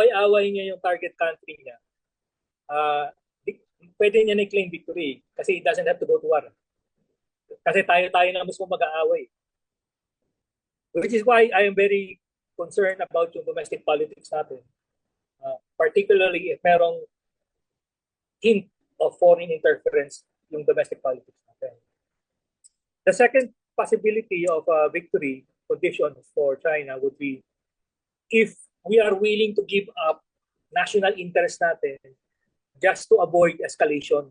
away niya yung target country niya, pwede niya na-claim victory kasi it doesn't have to go to war. Kasi tayo na mismo mag-aaway. Which is why I am very concerned about yung domestic politics natin. Particularly if merong hint of foreign interference yung domestic politics natin. The second possibility of a victory condition for China would be if we are willing to give up national interest natin just to avoid escalation.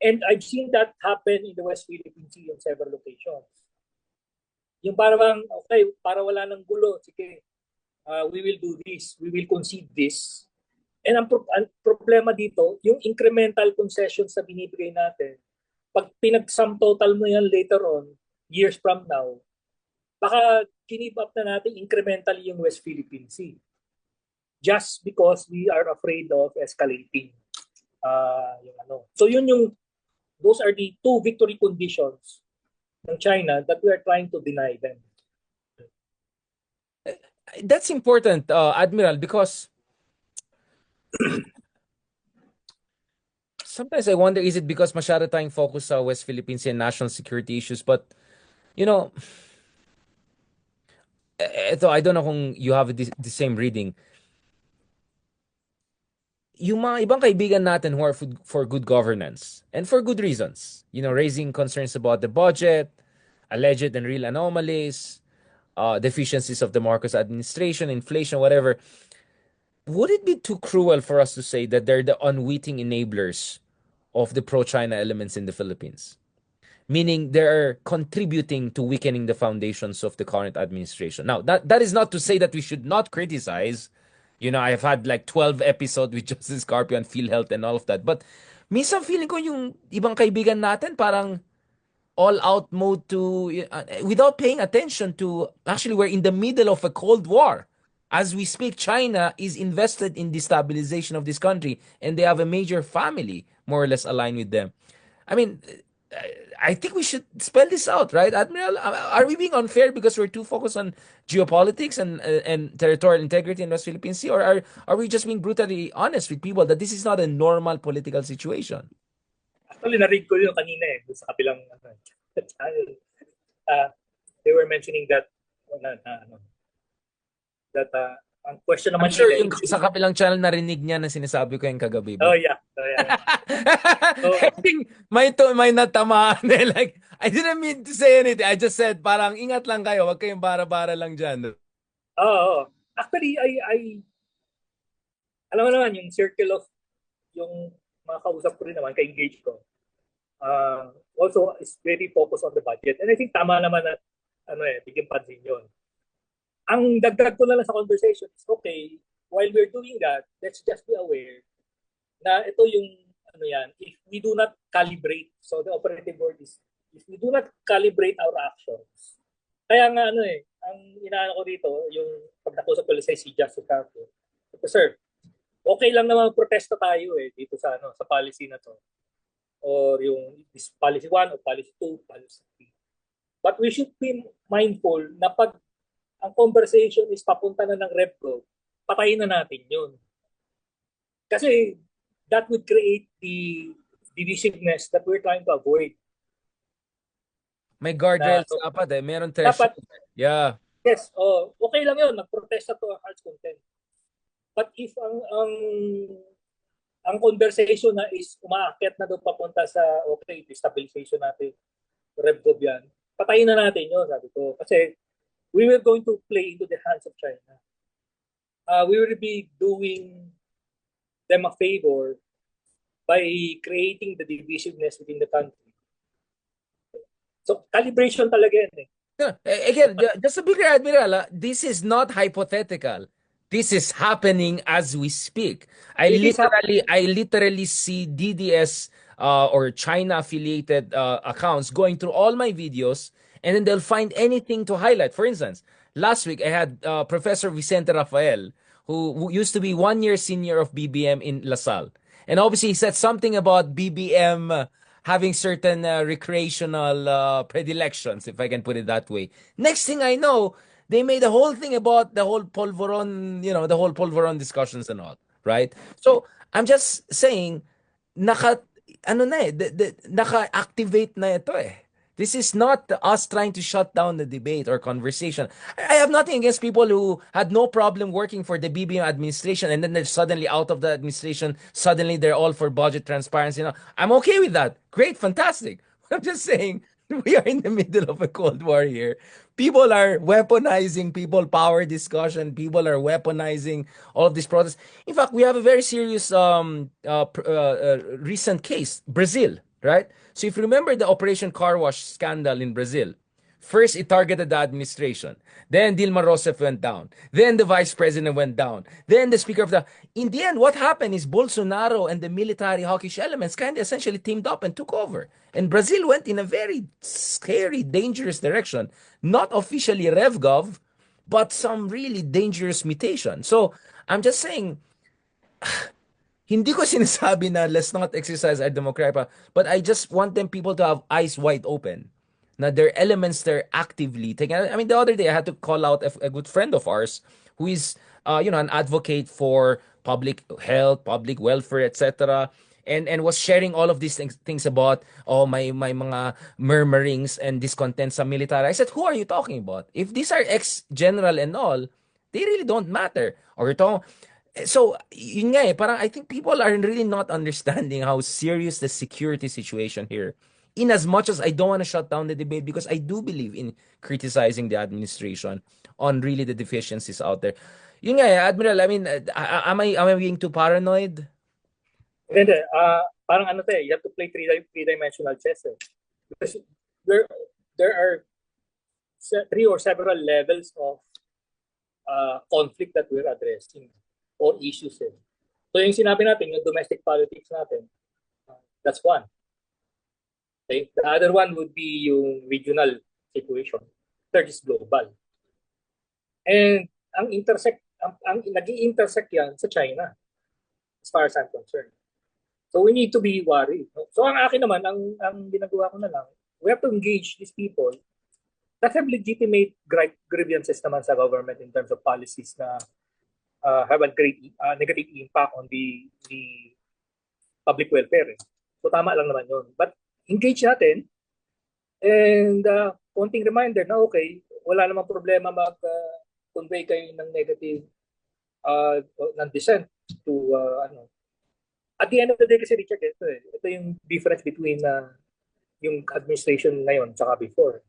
And I've seen that happen in the West Philippine Sea on several occasions. Yung parang, okay, para wala ng gulo, sige, we will do this, we will concede this. And ang problema dito, yung incremental concessions na binibigay natin, pag pinag-sum total mo yan later on, years from now, baka kinip up na natin incrementally yung West Philippine Sea. Just because we are afraid of escalating. So those are the two victory conditions ng China that we are trying to deny them. That's important, Admiral, because sometimes I wonder, is it because masyado tayong focus sa West Philippine Sea and national security issues? But, you know, I don't know kung you have the same reading. Yung mga ibang kaibigan natin who are for good governance and for good reasons, raising concerns about the budget, alleged and real anomalies, deficiencies of the Marcos administration, inflation, whatever. Would it be too cruel for us to say that they're the unwitting enablers of the pro-China elements in the Philippines? Meaning they're contributing to weakening the foundations of the current administration. Now, that is not to say that we should not criticize. I've had like 12 episodes with Justice Carpio on PhilHealth and all of that. But minsan feeling ko yung ibang kaibigan natin parang all-out mode to, without paying attention to, actually we're in the middle of a Cold War. As we speak, China is invested in destabilization of this country and they have a major family more or less aligned with them. I mean, I think we should spell this out, right, Admiral? Are we being unfair because we're too focused on geopolitics and territorial integrity in West Philippine Sea, or are we just being brutally honest with people that this is not a normal political situation? Actually, narinig ko yun kanina sa kabilang channel. They were mentioning that ang question naman I'm sure yung sa kabilang channel narinig niya na sinasabi ko yung kagabi. Oh yeah. I think may natamaan. Like, I didn't mean to say anything. I just said, parang ingat lang kayo. Huwag kayong bara-bara lang dyan. Actually, alam mo naman, yung circle of yung mga kausap ko rin naman, ka-engage ko, also is very focused on the budget. And I think tama naman na bigyan pansin yun. Ang dagdag ko na lang sa conversation is, okay, while we're doing that, let's just be aware na ito yung if we do not calibrate, so the operative word is, if we do not calibrate our actions. Kaya nga ang inaano ko dito, yung pag nakusap ko sa si Justice Carpio, sir, okay lang naman protesta tayo dito sa sa policy na to. Or yung this policy 1 or policy 2, policy 3. But we should be mindful na pag ang conversation is papunta na ng RevPro, patayin na natin yun. Kasi that would create the divisiveness that we're trying to avoid. May guardrails dapat meron threshold. Yeah. Yes, okay lang yun, magprotesta to our heart's content. But if ang conversation na is umaakyat na doon papunta sa destabilization natin, RevGov yan, patayin na natin yun, sabi ko. Kasi we were going to play into the hands of China. We will be doing them a favor by creating the divisiveness within the country. So, calibration talaga yan Again, just to be clear, Admiral, this is not hypothetical. This is happening as we speak. I literally see DDS or China-affiliated accounts going through all my videos, and then they'll find anything to highlight. For instance, last week I had Professor Vicente Rafael, who used to be 1 year senior of BBM in LaSalle. And obviously he said something about BBM having certain recreational predilections, if I can put it that way. Next thing I know, They made a whole thing about the whole polvoron, the whole polvoron discussions and all, right? So I'm just saying, naka, ano na eh, naka-activate na ito eh. This is not us trying to shut down the debate or conversation. I have nothing against people who had no problem working for the BBM administration and then they're suddenly out of the administration. Suddenly they're all for budget transparency. I'm okay with that. Great, fantastic. I'm just saying we are in the middle of a Cold War here. People are weaponizing people power discussion. People are weaponizing all of these protests. In fact, we have a very serious recent case, Brazil, right? So if you remember the Operation Car Wash scandal in Brazil, first it targeted the administration. Then Dilma Rousseff went down. Then the vice president went down. Then the speaker of the... In the end, what happened is Bolsonaro and the military hawkish elements kind of essentially teamed up and took over. And Brazil went in a very scary, dangerous direction. Not officially RevGov, but some really dangerous mutation. So I'm just saying, hindi ko sinasabi na let's not exercise our democracy, but I just want them people to have eyes wide open. Na there are elements they're actively taking. I mean, the other day I had to call out a good friend of ours who is, an advocate for public health, public welfare, etc. And was sharing all of these things about my mga murmurings and discontent sa military. I said, who are you talking about? If these are ex-general and all, they really don't matter. Or you're talking, so, yun nga eh, parang I think people are really not understanding how serious the security situation here. In as much as I don't want to shut down the debate because I do believe in criticizing the administration on really the deficiencies out there. Yun nga eh, Admiral, I mean, am I being too paranoid? Hindi, parang ano you have to play three-dimensional chess eh. Because there are three or several levels of conflict that we're addressing or issues eh. So yung sinabi natin, yung domestic politics natin, that's one. Okay? The other one would be yung regional situation. Third is global. And ang nag-i-intersect yan sa China as far as I'm concerned. So we need to be worried. No? So ang akin naman, ang ginagawa ko na lang, we have to engage these people that have legitimate grievances naman sa government in terms of policies na have a great negative impact on the public welfare. Eh. So tama lang naman yun. But engage natin and konting reminder na okay, wala namang problema mag-convey kayo ng negative ng dissent to At the end of the day kasi Richard, ito yung difference between yung administration ngayon saka before.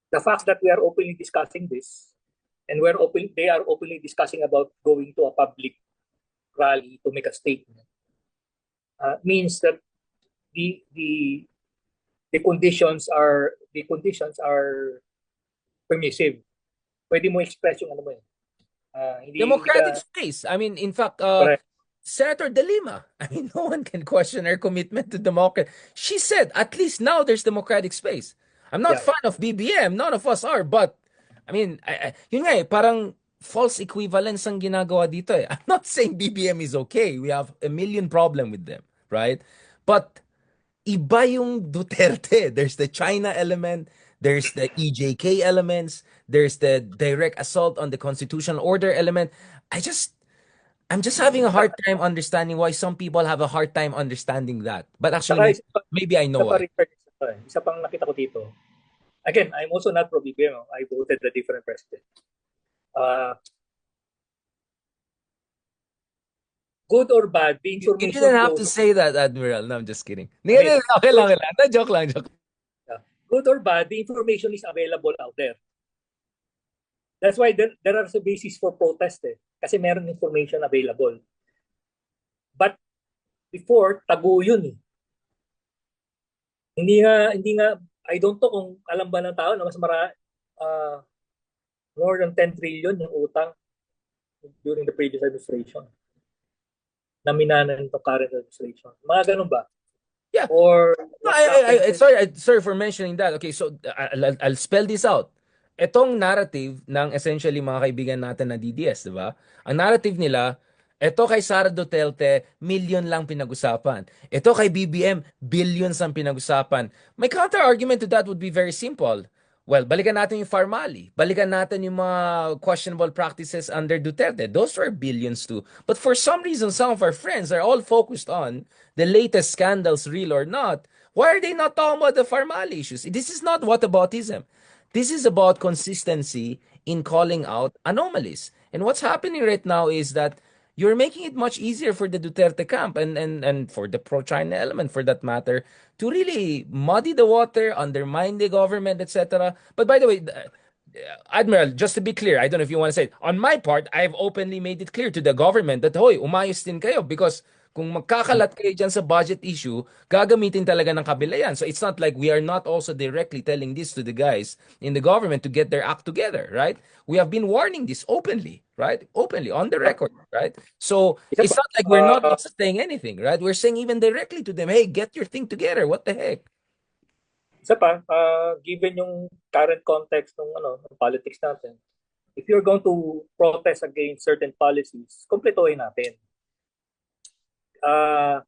The fact that we are openly discussing this and they are openly discussing about going to a public rally to make a statement means that the conditions are permissive. Pwede mo express yung ano mo eh. Democratic space. I mean, in fact, Senator De Lima, I mean, no one can question her commitment to democracy. She said, at least now there's democratic space. I'm not fan of BBM. None of us are. But, I mean, yun nga eh, parang false equivalence ang ginagawa dito eh. I'm not saying BBM is okay. We have a million problem with them, right? But, iba yung Duterte. There's the China element. There's the EJK elements. There's the direct assault on the constitutional order element. I'm just having a hard time understanding why some people have a hard time understanding that. But actually, maybe I know why. Isa pang nakita ko dito. Again, I'm also not pro-BBM. I voted a different president. Good or bad, the information... You didn't have to say that, Admiral. No, I'm just kidding. Okay lang. Joke lang. Good or bad, the information is available out there. That's why there are the basis for protest eh. Kasi meron information available. But before, tago yun eh. Hindi nga, I don't know kung alam ba ng tao na mas more than 10 trillion yung utang during the previous administration. Na minanan ng current administration. Mga ganun ba? Yeah. Or sorry for mentioning that. Okay, so I'll spell this out. Etong narrative ng essentially mga kaibigan natin na DDS, di ba? Ang narrative nila, eto kay Sara Duterte, million lang pinag-usapan. Ito kay BBM, billions ang pinag-usapan. My counter-argument to that would be very simple. Well, balikan natin yung Farmali. Balikan natin yung mga questionable practices under Duterte. Those were billions too. But for some reason, some of our friends are all focused on the latest scandals, real or not. Why are they not talking about the Farmali issues? This is not whataboutism. This is about consistency in calling out anomalies. And what's happening right now is that you're making it much easier for the Duterte camp and for the pro-China element for that matter to really muddy the water, undermine the government, etc. But by the way, Admiral, just to be clear, I don't know if you want to say it. On my part, I've openly made it clear to the government that, hoy, umayos din kayo because kung magkakalat kayo dyan sa budget issue, gagamitin talaga ng kabila yan. So it's not like we are not also directly telling this to the guys in the government to get their act together, right? We have been warning this openly, right? Openly, on the Yeah. record, right? So Isa it's pa, not like we're not saying anything, right? We're saying even directly to them, hey, get your thing together. What the heck? given yung current context ng ng politics natin, if you're going to protest against certain policies, kumpletuhin natin. Ah,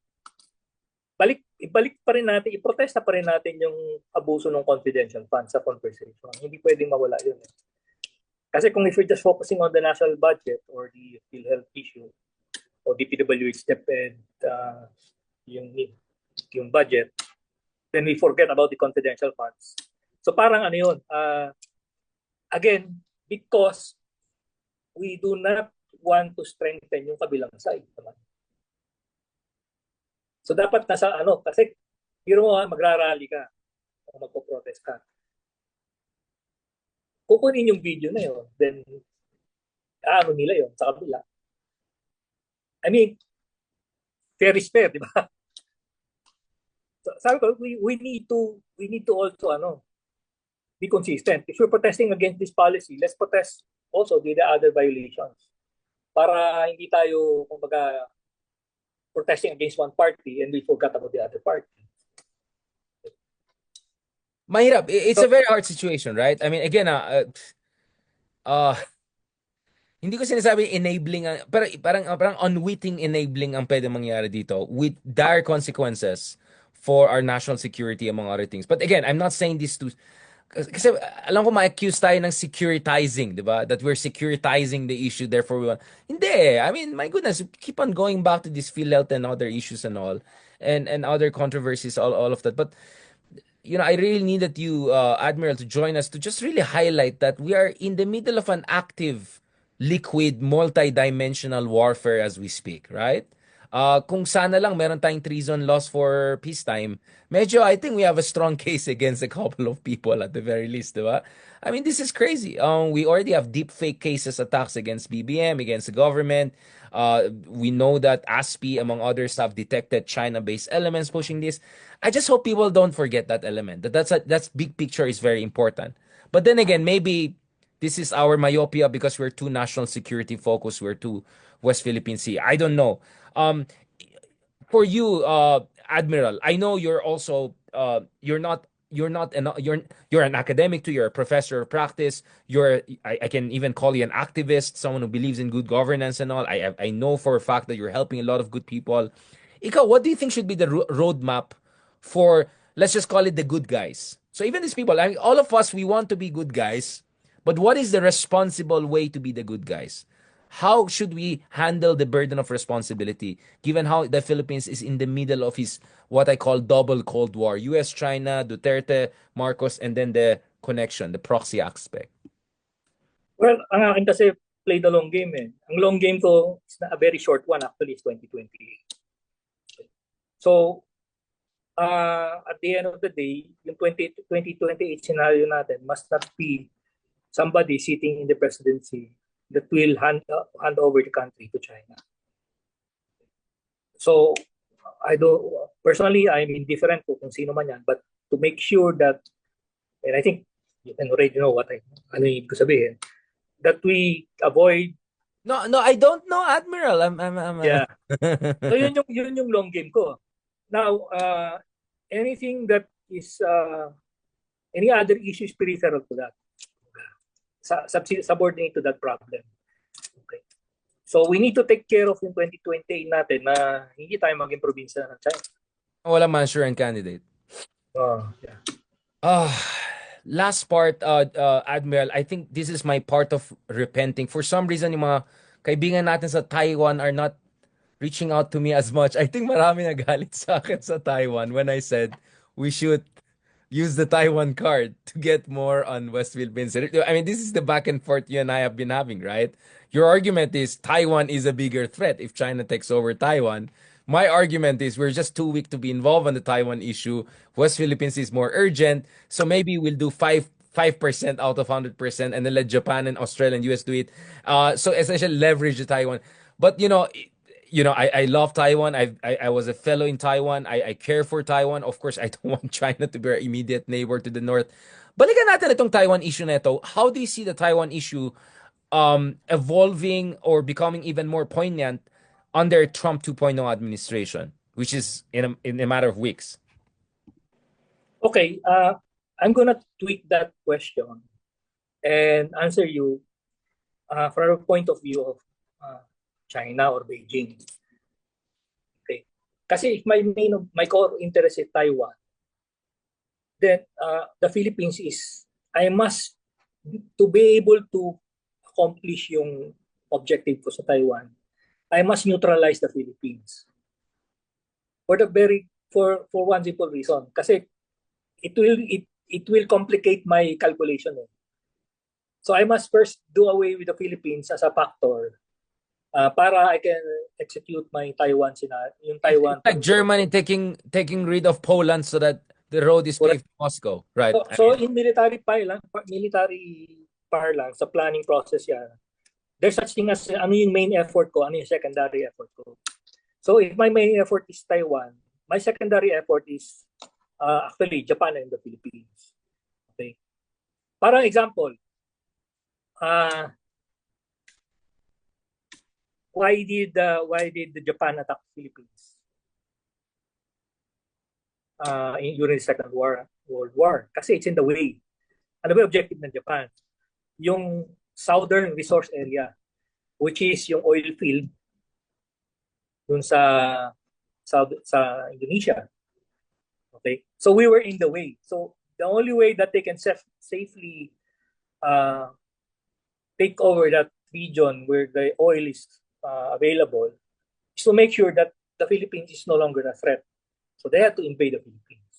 ibalik pa rin natin, iprotesta pa rin natin yung abuso ng confidential funds sa conversation. Hindi pwedeng mawala yun. Kasi kung if you're just focusing on the national budget or the PhilHealth issue o DPWH and yung yung budget, then we forget about the confidential funds. So parang ano yun, again, because we do not want to strengthen yung kabilang side naman. So dapat nasa kasi biro mo magrarally ka o magpo-protest ka. Kukunin yung video na yun, then nila yun sa kabila. I mean, fair is fair, di ba? So, sabi ko, we need to also be consistent. If you're protesting against this policy, let's protest also the other violations. Para hindi tayo, kumbaga, protesting against one party and we forgot about the other party. Mahirap. It's a very hard situation, right? I mean, again, hindi ko sinasabi enabling, parang unwitting enabling ang pwede mangyari dito with dire consequences for our national security among other things. But again, I'm not saying this to kasi alam ko ma-accuse tayo ng securitizing, di ba? That we're securitizing the issue, therefore we want. Hindi. I mean, my goodness, keep on going back to this PhilHealth and other issues and all, and other controversies, all of that. But I really needed you, Admiral, to join us to just really highlight that we are in the middle of an active, liquid, multi-dimensional warfare as we speak, right? Kung sana lang meron tayong treason laws for peacetime, medyo I think we have a strong case against a couple of people at the very least, diba? I mean, this is crazy. We already have deep fake cases, attacks against BBM, against the government. We know that ASPI, among others, have detected China-based elements pushing this. I just hope people don't forget that element. That's big picture is very important. But then again, maybe this is our myopia because we're too national security focused. We're too West Philippine Sea. I don't know. Um, for you, Admiral, I know you're also you're an academic too. You're a professor of practice. I can even call you an activist, someone who believes in good governance and all. I know for a fact that you're helping a lot of good people. Ikaw, what do you think should be the roadmap for, let's just call it the good guys? So even these people, I mean, all of us, we want to be good guys, but what is the responsible way to be the good guys? How should we handle the burden of responsibility given how the Philippines is in the middle of his what I call double Cold War, US, China, Duterte, Marcos, and then the connection, the proxy aspect? Well, ang akin kasi play the long game eh. Ang long game ko is a very short one actually is 2028. So, at the end of the day, yung 2028 scenario natin must not be somebody sitting in the presidency that will hand over the country to China. So, personally, I'm indifferent kung sino man yan, but to make sure that, and I think you can already know ano yung ko sabihin, that we avoid. No, I don't know, Admiral. Yeah. So yun yung long game ko. Now, anything that is any other issues peripheral to that, subordinate to that problem. Okay. So we need to take care of yung 2020 natin na hindi tayo maging probinsya ng China. Walang Manchurian candidate. Yeah. Ah, last part, Admiral, I think this is my part of repenting. For some reason, yung mga kaibigan natin sa Taiwan are not reaching out to me as much. I think marami nagalit sa akin sa Taiwan when I said we should use the Taiwan card to get more on West Philippines. I mean, this is the back and forth you and I have been having, right? Your argument is Taiwan is a bigger threat if China takes over Taiwan. My argument is we're just too weak to be involved on the Taiwan issue. West Philippines is more urgent, so maybe we'll do 5% out of 100%, and then let Japan and Australia and US do it. So essentially leverage the Taiwan. But I love Taiwan. I was a fellow in Taiwan. I care for Taiwan. Of course, I don't want China to be our immediate neighbor to the north. Balikan natin itong Taiwan issue na ito. How do you see the Taiwan issue evolving or becoming even more poignant under Trump 2.0 administration, which is in a matter of weeks? Okay, I'm gonna tweak that question and answer you from a point of view of China or Beijing. Okay, kasi if my core interest is Taiwan, then the Philippines is I must to be able to accomplish yung objective ko sa Taiwan, I must neutralize the Philippines. For one simple reason, kasi it will complicate my calculation. So I must first do away with the Philippines as a factor para I can execute my Taiwan yung Taiwan. Like Germany taking rid of Poland so that the road is paved to Moscow, right? So in military parlance, sa planning process yan, there's such thing as ano yung main effort ko, ano yung secondary effort ko. So if my main effort is Taiwan, my secondary effort is actually Japan and the Philippines. Okay. Parang example, why did the Japan attack the Philippines during the Second World War? Kasi it's in the way. Ano ba yung objective ng Japan? Yung southern resource area, which is yung oil field dun sa Indonesia. Okay, so we were in the way. So the only way that they can safely take over that region where the oil is available is to make sure that the Philippines is no longer a threat. So they had to invade the Philippines.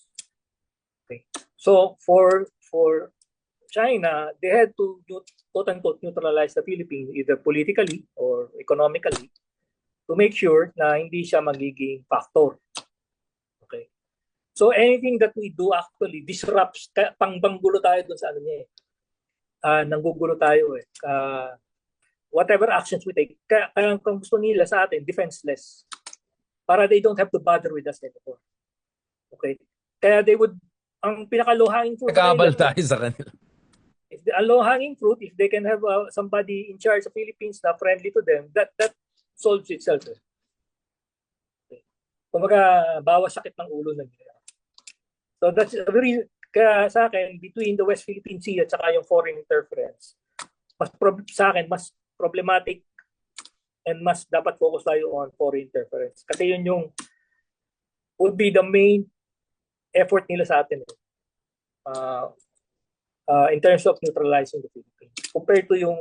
Okay, so for China, they had to quote unquote neutralize the Philippines either politically or economically to make sure na hindi siya magiging factor. Okay. So anything that we do actually disrupts, pangbanggulo tayo dun sa ano niya eh. Nanggugulo tayo eh. Whatever actions we take, kaya kung gusto nila sa atin, defenseless. Para they don't have to bother with us anymore. Okay? Kaya ang pinaka-low-hanging fruit Nag-aabal tayo sa kanila. A low-hanging fruit, if they can have somebody in charge of Philippines na friendly to them, that solves itself. Okay. Kumbaga, bawas sakit ng ulo na nila. So that's very, kaya sa akin, between the West Philippine Sea at saka yung foreign interference, sa akin, mas problematic and mas dapat focus tayo on foreign interference. Kasi yun would be the main effort nila sa atin. In terms of neutralizing the Philippines compared to yung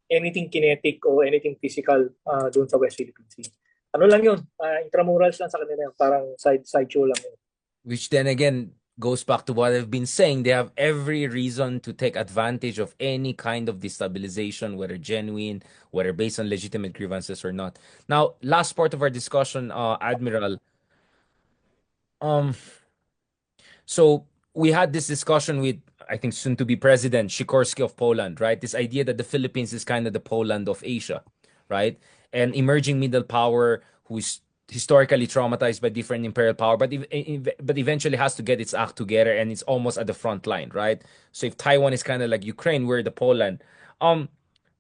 anything kinetic or anything physical doon sa West Philippine Sea. Ano lang yun, intramurals lang sa kanila, parang sideshow lang yun. Which then again goes back to what I've been saying. They have every reason to take advantage of any kind of destabilization, whether genuine, whether based on legitimate grievances or not. Now, last part of our discussion, Admiral. So we had this discussion with, I think, soon-to-be President Sikorski of Poland, right? This idea that the Philippines is kind of the Poland of Asia, right? An emerging middle power who's historically traumatized by different imperial power, but eventually has to get its act together, and it's almost at the front line, right? So if Taiwan is kind of like Ukraine, we're the Poland.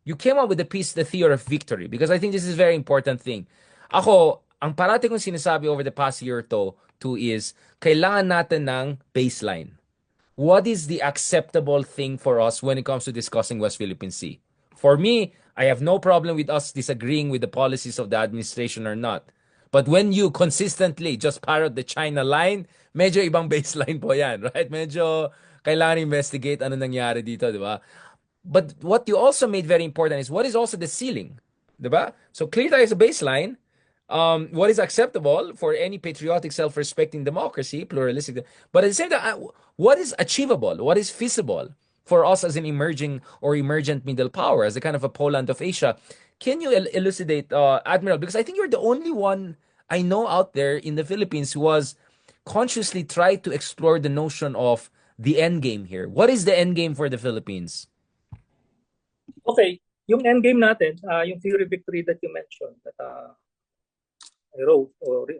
You came up with the theory of victory, because I think this is a very important thing. Ako, ang parati kong sinasabi over the past year or two is, kailangan natin ng baseline. What is the acceptable thing for us when it comes to discussing West Philippine Sea? For me, I have no problem with us disagreeing with the policies of the administration or not. But when you consistently just parrot the China line, medyo ibang baseline po yan, right? Medyo kailangan investigate ano nangyari dito, di ba? But what you also made very important is what is also the ceiling, diba? So clear tayo sa baseline. What is acceptable for any patriotic, self-respecting democracy, pluralistic, but at the same time, what is achievable? What is feasible for us as an emerging or emergent middle power, as a kind of a Poland of Asia? Can you elucidate, Admiral? Because I think you're the only one I know out there in the Philippines who was consciously tried to explore the notion of the end game here. What is the end game for the Philippines? Okay, yung end game natin, yung theory victory that you mentioned, that I wrote or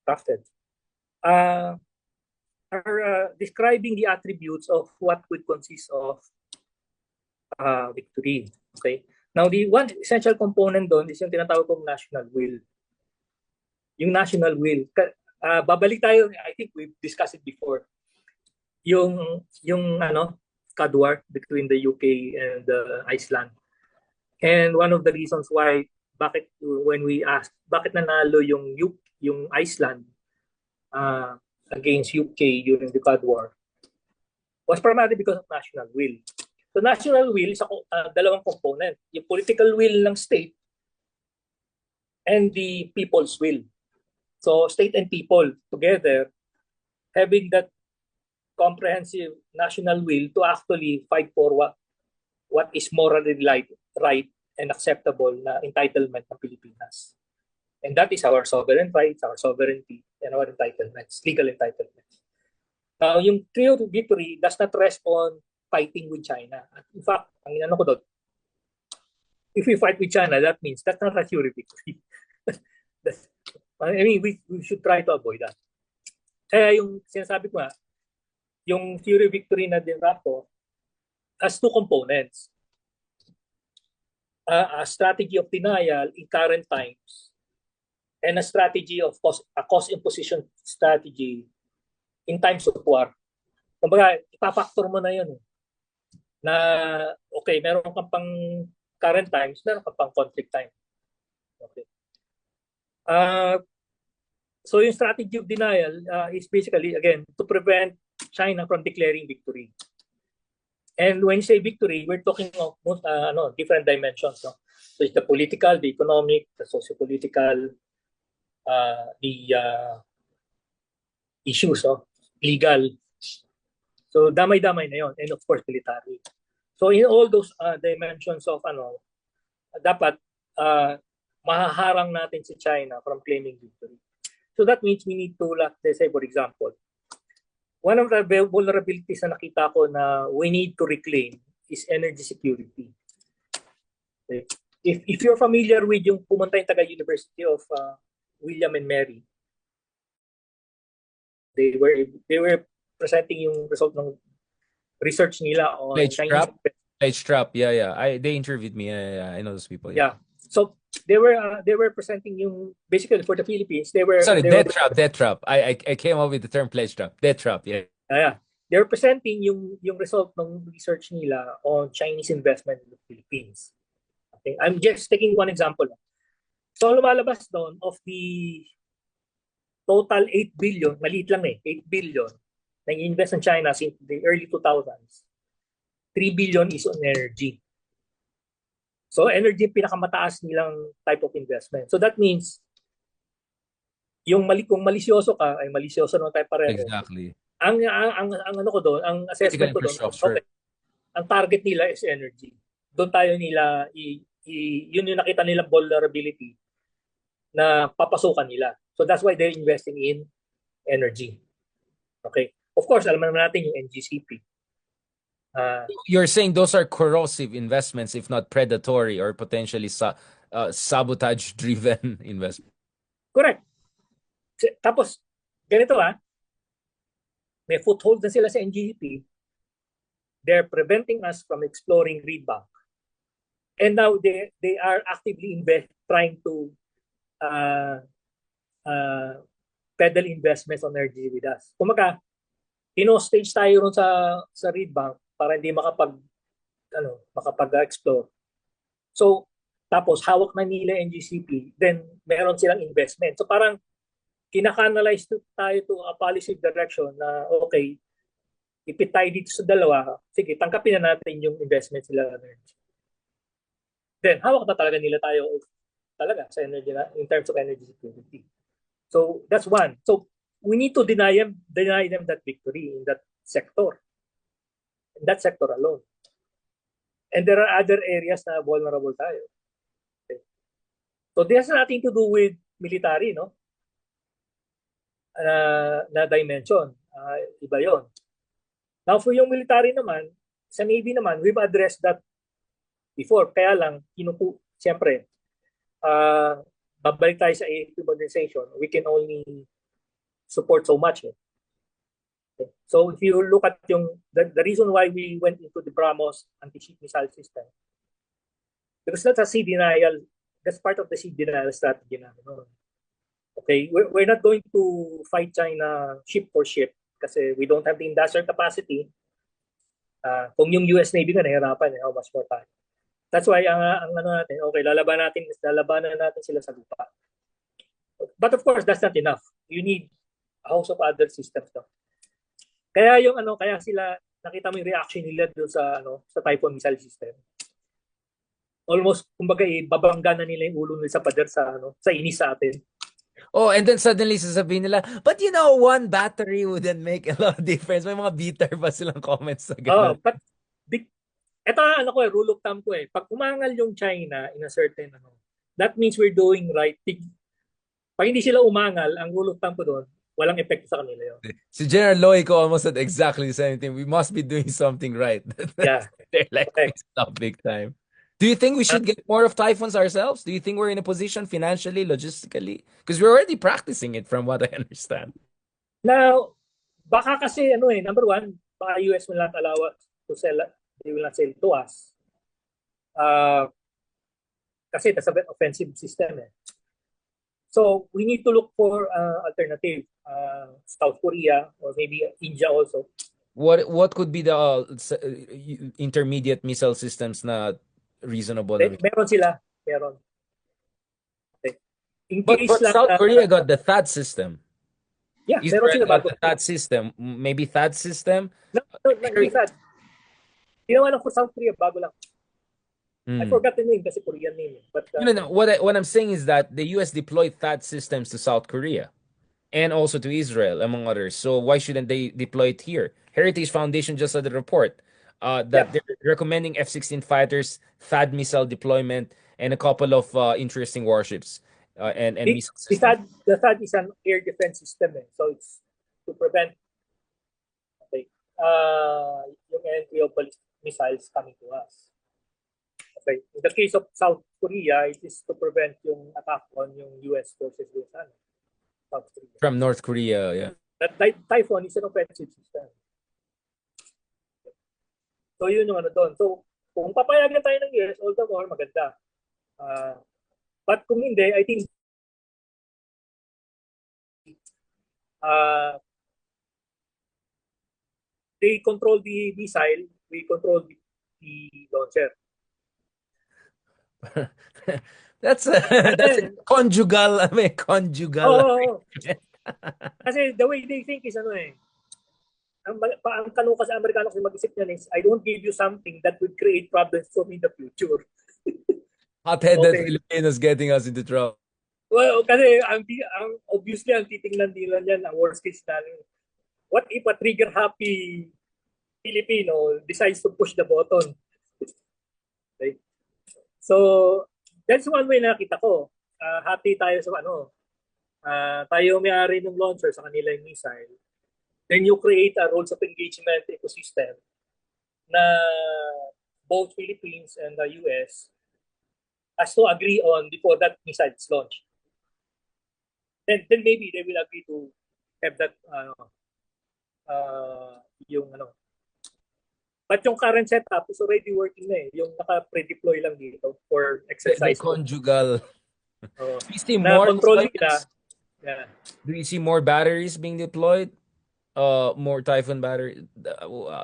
drafted, uh, are describing the attributes of what would consist of victory. Okay. Now, the one essential component doon is yung tinatawag kong national will. Yung national will. Babalik tayo, I think we've discussed it before. Yung Cod War between the UK and Iceland. And one of the reasons why when we asked bakit nanalo yung Iceland against UK during the Cod War was primarily because of national will. So national will is dalawang component, yung political will ng state and the people's will. So state and people together having that comprehensive national will to actually fight for what is morally right and acceptable na entitlement ng Pilipinas. And that is our sovereign rights, our sovereignty, and our entitlements, legal entitlements. Now, yung theory of victory does not rest on fighting with China. In fact, ang inano ko doon, if we fight with China, that means that's not a theory of victory. I mean, we should try to avoid that. Kaya yung sinasabi ko nga, yung theory of victory na dinrap ko has two components. A strategy of denial in current times and a strategy of cost imposition strategy in times of war. Kumbaga, ipapactor mo na yun. Na, okay, meron kang pang current times, meron kang pang conflict time. Okay. So yung strategy of denial is basically, again, to prevent China from declaring victory. And when you say victory, we're talking of different dimensions. No? So it's the political, the economic, the socio-political, the issues, legal. So damay-damay na yon, and of course military. So in all those dimensions of dapat mahaharang natin si China from claiming victory. So that means we need to, let's say for example, one of the vulnerabilities na nakita ko na we need to reclaim is energy security. Okay. If you're familiar with yung pumunta yung taga University of William and Mary, they were presenting yung result ng research nila on Chinese. Pledge trap, yeah. They interviewed me. I know those people. Yeah. So they were presenting yung basically for the Philippines. Debt trap. I came up with the term pledge trap. Debt trap, yeah. Yeah. They were presenting yung result ng research nila on Chinese investment in the Philippines. Okay, I'm just taking one example. So lumalabas doon of the total 8 billion, maliit lang 8 billion na invest in China since the early 2000s. 3 billion is on energy. So energy yung pinakamataas nilang type of investment. So that means kung malisyoso ka, ay malisyoso naman tayo pareho. Exactly. Ang ano ko doon, ang assessment ko doon, okay, ang target nila is energy. Doon tayo nila yun yung nakita nilang vulnerability na papasukan nila. So that's why they're investing in energy. Okay. Of course, alam naman natin yung NGCP. You're saying those are corrosive investments, if not predatory or potentially sabotage-driven investments. Correct. Tapos, ganito may foothold na sila sa NGCP. They're preventing us from exploring readback. And now they are actively trying to peddle investments on energy with us. Kumaga, stage tayo ron sa readbank para hindi makapag-explore. So, tapos hawak na nila NGCP, then meron silang investment. So parang kinakanalize tayo to a policy direction na okay, ipit tayo dito sa dalawa, sige, tangkapin na natin yung investment sila energy. Then, hawak na talaga nila tayo talaga sa energy in terms of energy security. So, that's one. So, we need to deny them that victory in that sector. In that sector alone. And there are other areas na vulnerable tayo. Okay. So, this has nothing to do with military, no? Na dimension. Iba yon. Now, for yung military naman, sa Navy naman, we've addressed that before. Kaya lang, siyempre, babalik tayo sa AFP modernization, we can only support so much. Eh. Okay. So if you look at the reason why we went into the BrahMos anti-ship missile system, because that's a sea denial, that's part of the sea denial strategy namin. Okay, we're not going to fight China ship for ship kasi we don't have the industrial capacity. Kung yung US Navy nga nahirapan, how much more tayo? That's why ang ano natin, okay, lalabanan natin sila sa lupa. But of course, that's not enough. You need a host of other systems. No? Kaya kaya sila nakita mo yung reaction nila doon sa Typhoon missile system. Almost kumbaga babangga na nila yung ulo nila sa pader sa inis sa atin. Oh, and then suddenly sasabihin nila, but you know, one battery wouldn't make a lot of difference. May mga bitter pa silang comments sa ganun. But ito rule of thumb ko eh. Pag umangal yung China in a certain that means we're doing right thing. Pag hindi sila umangal, ang rule of thumb ko doon, walang epekto sa kanila yun. Si General Loico almost said exactly the same thing. We must be doing something right. Yeah. They're like, stop big time. Do you think we should get more of typhoons ourselves? Do you think we're in a position financially, logistically? Because we're already practicing it from what I understand. Now, baka kasi number one, baka US will not allow us to sell, they will not sell to us. Kasi that's an offensive system eh. So we need to look for alternative. South Korea or maybe India also. What could be the intermediate missile systems na reasonable? Meron sila. Meron. Okay. But South Korea got the THAAD system. Yeah, Israel meron sila got bago. the THAAD system. Maybe THAAD system? No, hindi THAAD. Ginawa lang for South Korea, bago lang. I forgot the name kasi Korean name. But, no. What I'm saying is that the US deployed THAAD systems to South Korea and also to Israel, among others. So why shouldn't they deploy it here? Heritage Foundation just had a report that they're recommending F-16 fighters, THAAD missile deployment, and a couple of interesting warships and missile systems. The THAAD is an air defense system. So it's to prevent yung entry of ballistic missiles coming to us. Okay. In the case of South Korea, it is to prevent yung attack on yung US forces South Korea. From North Korea, yeah. That Typhoon is an offensive system. So yun yung doon. So kung papayagan tayo ng US, all the more maganda. But kung hindi, I think they control the missile, we control the launcher. that's a conjugal, conjugal. Oh. Kasi the way they think is ang kanuka sa Amerikano kasi mag-isip niyan is, I don't give you something that would create problems for me in the future. Hot-headed Filipinos getting us into trouble. Well, kasi obviously ang titingnan nila niyan, ang worst case namin. What if a trigger-happy Filipino decides to push the button? Okay. So, that's one way na nakita ko. Happy tayo sa tayo may-ari ng launcher sa kanila yung missile. Then you create a rules of engagement ecosystem na both Philippines and the US has to agree on before that missile is launched. Then maybe they will agree to have that But yung current setup is already working na eh. Yung naka-pre-deploy lang dito for exercise. The conjugal. Do we see more nila. Yeah. Do you see more batteries being deployed? More Typhoon batteries,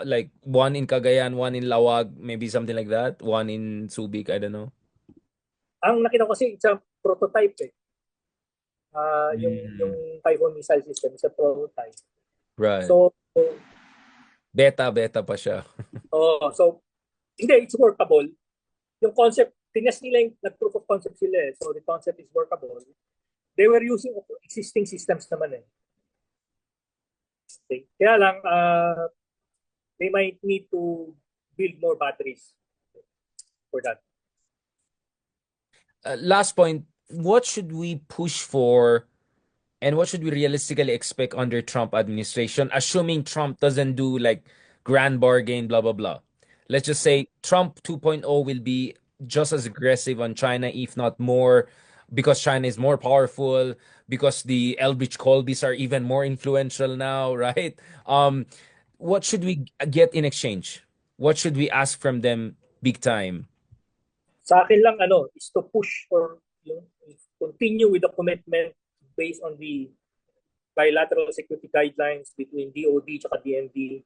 like one in Cagayan, one in Lawag, maybe something like that. One in Subic, I don't know. Ang nakita ko kasi it's a prototype eh. Yung Typhoon missile system is a prototype. Right. So Beta pa siya. Oh, so hindi, it's workable. Yung concept, tinas nila yung nag-proof of concept sila eh. So the concept is workable. They were using existing systems naman eh. Okay. Kaya lang, they might need to build more batteries for that. Last point, what should we push for and what should we realistically expect under Trump administration, assuming Trump doesn't do like grand bargain, blah, blah, blah. Let's just say Trump 2.0 will be just as aggressive on China, if not more, because China is more powerful, because the Elbridge Colbys are even more influential now, right? What should we get in exchange? What should we ask from them big time? Sa akin lang, is to push or yung, continue with the commitment based on the bilateral security guidelines between DOD at DND,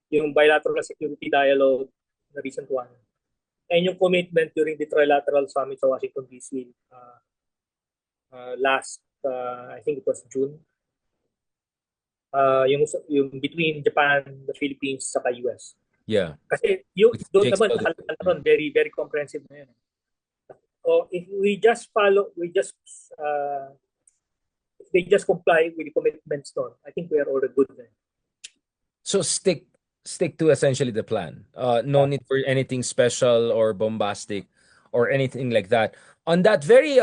yung bilateral security dialogue, the recent one, and yung commitment during the trilateral summit sa Washington, D.C. Last, I think it was June, yung between Japan, the Philippines, sa US. Yeah, Kasi yung with doon Jake naman Sullivan. nakalala na ron, very very comprehensive na yun. So if we just follow, if they just comply with the commitments doon, I think we are already good then. So stick to essentially the plan. No Yeah. need for anything special or bombastic or anything like that. On that very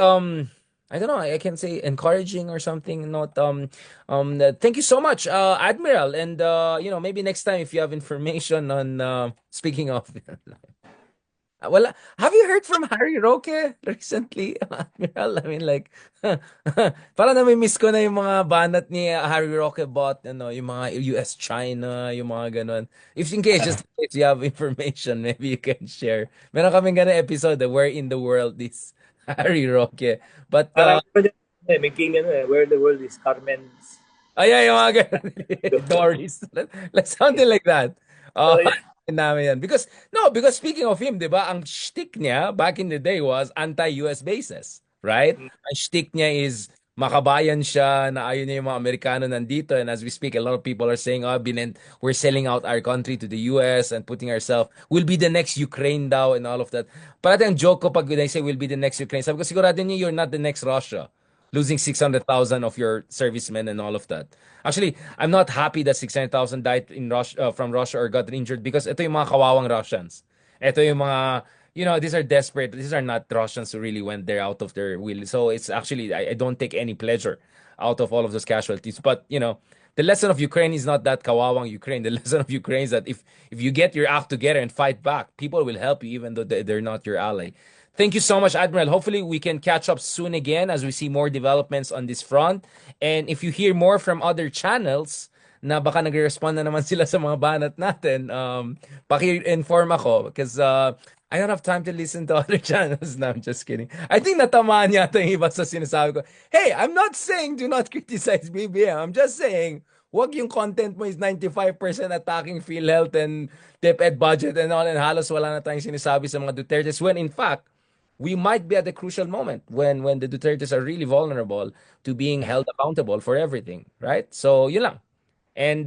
I don't know, I can say encouraging or something. Not thank you so much, Admiral. And maybe next time if you have information on speaking of well, have you heard from Harry Roque recently, Admiral? I mean, like, parang nami-miss ko na yung mga banat ni Harry Roque bot, yung mga US-China, yung mga ganun. If in case, just in case you have information, maybe you can share. Meron kaming ganun episode, Where in the World is Harry Roque? But, Parang may game yan Where the World is Carmen's. ay, yung mga ganun. Doris. Like something like that. So, Uh, yeah. namin yan. Because, no, because speaking of him, di ba, ang shtick niya back in the day was anti-US bases, right? Ang shtick niya is makabayan siya, na ayaw niya yung mga Amerikano nandito. And as we speak, a lot of people are saying, we're selling out our country to the US and putting ourselves, we'll be the next Ukraine daw and all of that. Parati ang joke ko pag they say we'll be the next Ukraine. Sabi ko, sigurado niyo you're not the next Russia losing 600,000 of your servicemen and all of that. Actually, I'm not happy that 600,000 died in Russia, from Russia or got injured because ito yung mga kawawang Russians. Ito yung mga, these are desperate. These are not Russians who really went there out of their will. So it's actually, I don't take any pleasure out of all of those casualties. But, the lesson of Ukraine is not that kawawang Ukraine. The lesson of Ukraine is that if you get your act together and fight back, people will help you even though they're not your ally. Thank you so much, Admiral. Hopefully, we can catch up soon again as we see more developments on this front. And if you hear more from other channels, na baka nagre-respond na naman sila sa mga banat natin, paki-inform ako because I don't have time to listen to other channels. No, I'm just kidding. I think natamaan yata yung iba sa sinasabi ko. Hey, I'm not saying do not criticize BBM. I'm just saying, wag yung content mo is 95% attacking PhilHealth and DepEd budget and all, and halos wala na tayong sinasabi sa mga Dutertes when in fact, we might be at a crucial moment when the Dutertes are really vulnerable to being held accountable for everything, right? So, yun lang. And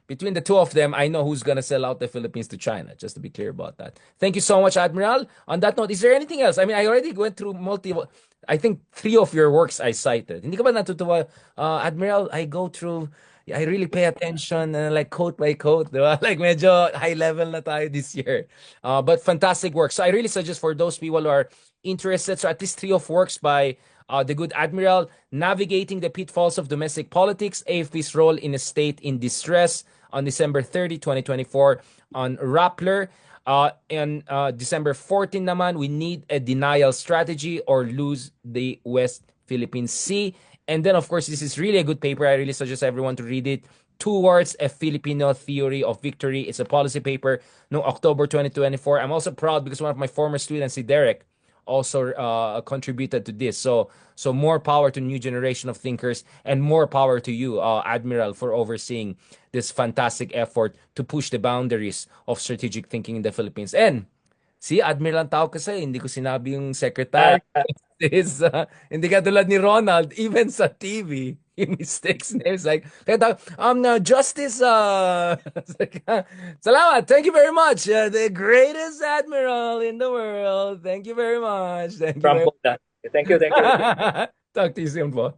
between the two of them, I know who's gonna sell out the Philippines to China, just to be clear about that. Thank you so much, Admiral. On that note, is there anything else? I mean, I already went through I think three of your works I cited. Hindi ka ba natutuwa, Admiral? I really pay attention like quote by quote, di ba? Like medyo high level na tayo this year. But fantastic work. So I really suggest for those people who are interested, so at least three of works by the good Admiral, Navigating the Pitfalls of Domestic Politics, AFP's Role in a State in Distress on December 30, 2024 on Rappler. And December 14 naman, We Need a Denial Strategy or Lose the West Philippine Sea. And then, of course, this is really a good paper. I really suggest everyone to read it. Towards a Filipino Theory of Victory. It's a policy paper no October 2024. I'm also proud because one of my former students, si Derek, also contributed to this. So more power to new generation of thinkers and more power to you, Admiral, for overseeing this fantastic effort to push the boundaries of strategic thinking in the Philippines. And si Admiral ang tawag kasi, hindi ko sinabi yung secretary. justice. Hindi ka tulad ni Ronald, even sa TV, he mistakes names like, justice, it's like, salamat, thank you very much. The greatest admiral in the world. Thank you very much. Thank you From very Poland. Thank you, thank you. Talk to you soon, po.